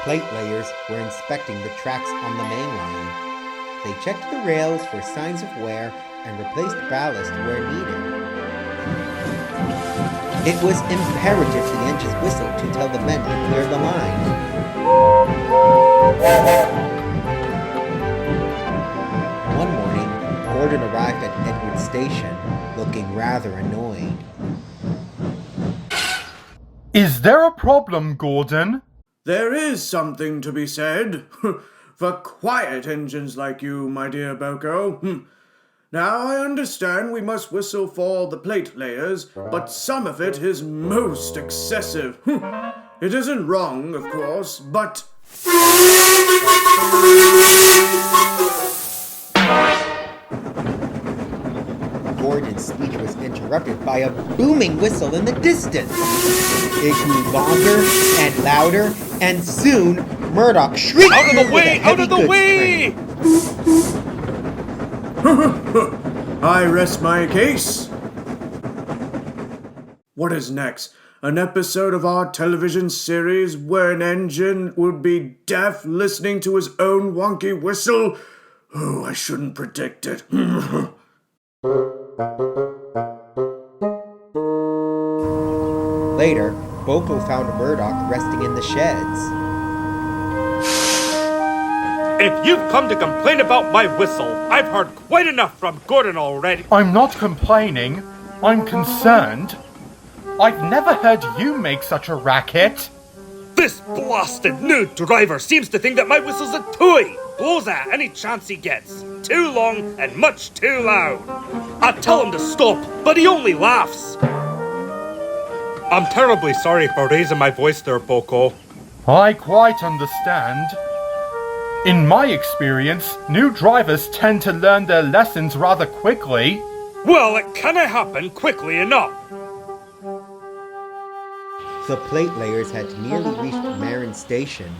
plate layers were inspecting the tracks on the main line. They checked the rails for signs of wear and replaced ballast where needed. It was imperative the engines whistled to tell the men to clear the line. One morning, Gordon arrived at Edward's station, looking rather annoyed. Is there a problem, Gordon? There is something to be said for quiet engines like you, my dear Boko. Now, I understand we must whistle for the plate layers, but some of it is most excessive. It isn't wrong, of course, but... Gordon's speech was interrupted by a booming whistle in the distance. It grew longer and louder, and soon Murdoch shrieked out of the way! Out of the way! I rest my case. What is next? An episode of our television series where an engine would be deaf listening to his own wonky whistle? Oh, I shouldn't predict it. Later, Boko found Murdoch resting in the sheds. If you've come to complain about my whistle, I've heard quite enough from Gordon already. I'm not complaining. I'm concerned. I've never heard you make such a racket. This blasted new driver seems to think that my whistle's a toy. Blows at any chance he gets. Too long and much too loud. I tell him to stop, but he only laughs. I'm terribly sorry for raising my voice there, Boko. I quite understand. In my experience, new drivers tend to learn their lessons rather quickly. Well, it can't happen quickly enough. The plate layers had nearly reached Marin Station.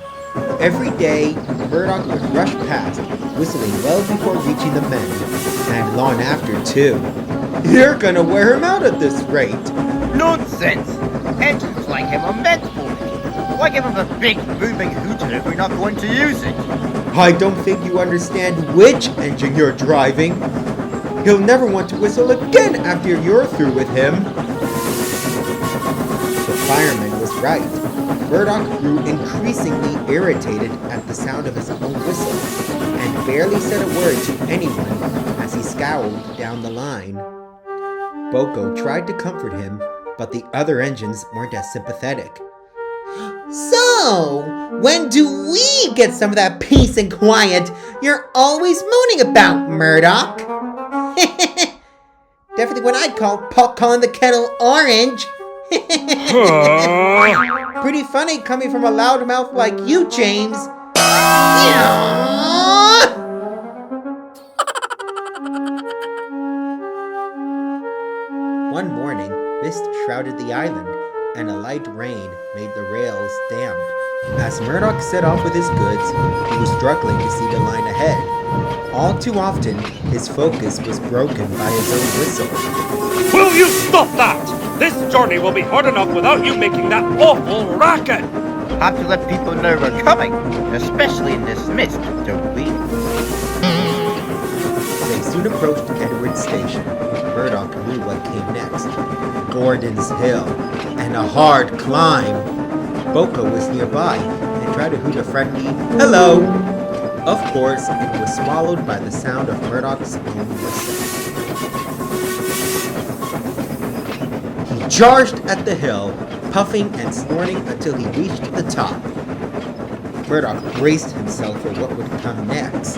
Every day, Murdoch would rush past, whistling well before reaching the men, and long after, too. You're gonna wear him out at this rate! Nonsense! Engines like him are meant for it. Why give him a big booming hooter if we're not going to use it? I don't think you understand which engine you're driving. He'll never want to whistle again after you're through with him. The fireman was right. Murdoch grew increasingly irritated at the sound of his own whistle, and barely said a word to anyone as he scowled down the line. Boko tried to comfort him, but the other engines weren't as sympathetic. So, when do we get some of that peace and quiet you're always moaning about, Murdoch? Definitely what I'd call pot calling the kettle orange. Pretty funny coming from a loudmouth like you, James. One morning, mist shrouded the island, and a light rain made the rails damp. As Murdoch set off with his goods, he was struggling to see the line ahead. All too often, his focus was broken by his own whistle. Will you stop that? This journey will be hard enough without you making that awful racket. Have to let people know we're coming, especially in this mist, don't we? They soon approached Edward's station. Murdoch knew what came next. Gordon's Hill, and a hard climb. Boko was nearby and tried to hoot a friendly hello. Of course, it was swallowed by the sound of Murdoch's own whistle. He charged at the hill, puffing and snorting until he reached the top. Murdoch braced himself for what would come next,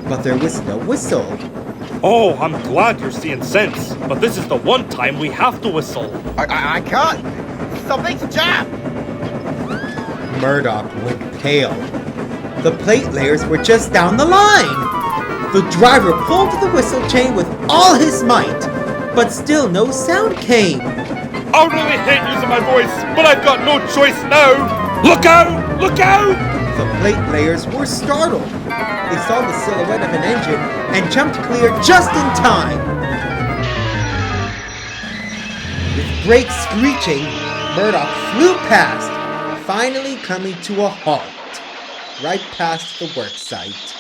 but there was no whistle. Oh, I'm glad you're seeing sense, but this is the one time we have to whistle. I can't. Something's jammed. Murdoch went pale. The plate layers were just down the line. The driver pulled the whistle chain with all his might, but still no sound came. I really hate using my voice, but I've got no choice now. Look out! Look out! The plate layers were startled. They saw the silhouette of an engine and jumped clear just in time. With brakes screeching, Murdoch flew past, finally coming to a halt. right past the work site.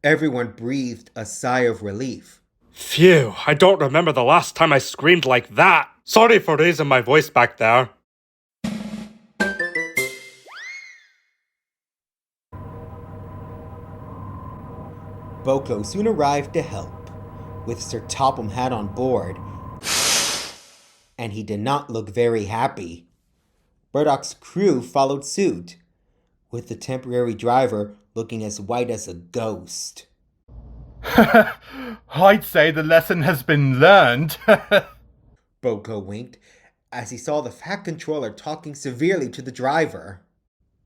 Everyone breathed a sigh of relief. Phew, I don't remember the last time I screamed like that. Sorry for raising my voice back there. Boko soon arrived to help, with Sir Topham Hatt on board, and he did not look very happy. Murdoch's crew followed suit, with the temporary driver looking as white as a ghost. I'd say the lesson has been learned. Boko winked as he saw the Fat Controller talking severely to the driver.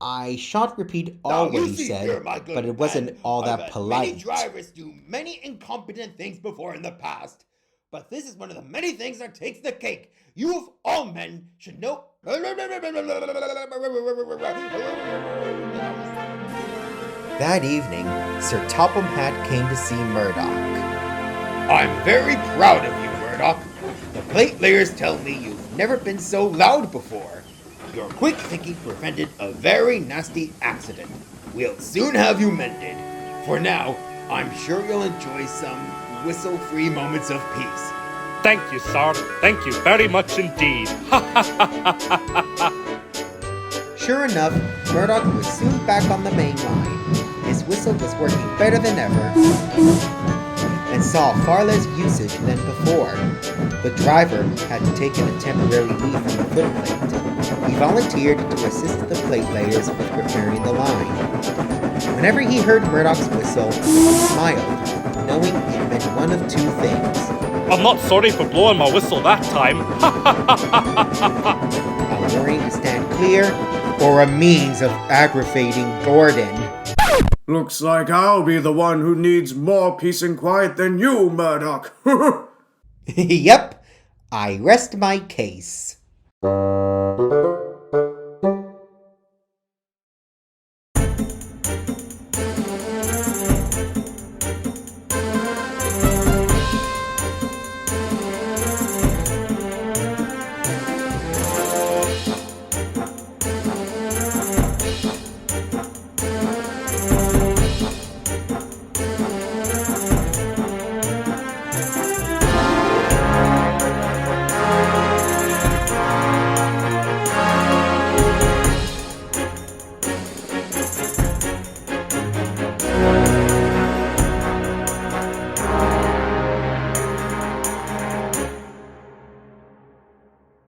I shan't repeat all what he said, but it wasn't all that polite. Many drivers do many incompetent things before in the past, but this is one of the many things that takes the cake. You of all men should know. That evening, Sir Topham Hatt came to see Murdoch. I'm very proud of you, Murdoch. The plate layers tell me you've never been so loud before. Your quick thinking prevented a very nasty accident. We'll soon have you mended. For now, I'm sure you'll enjoy some whistle-free moments of peace. Thank you, sir. Thank you very much indeed. Sure enough, Murdoch was soon back on the main line. His whistle was working better than ever, and saw far less usage than before. The driver had taken a temporary leave from the footplate. He volunteered to assist the plate layers with preparing the line. Whenever he heard Murdoch's whistle, he smiled, knowing it meant one of two things. I'm not sorry for blowing my whistle that time. A warning to stand clear, or a means of aggravating Gordon. Looks like I'll be the one who needs more peace and quiet than you, Murdoch. Yep, I rest my case.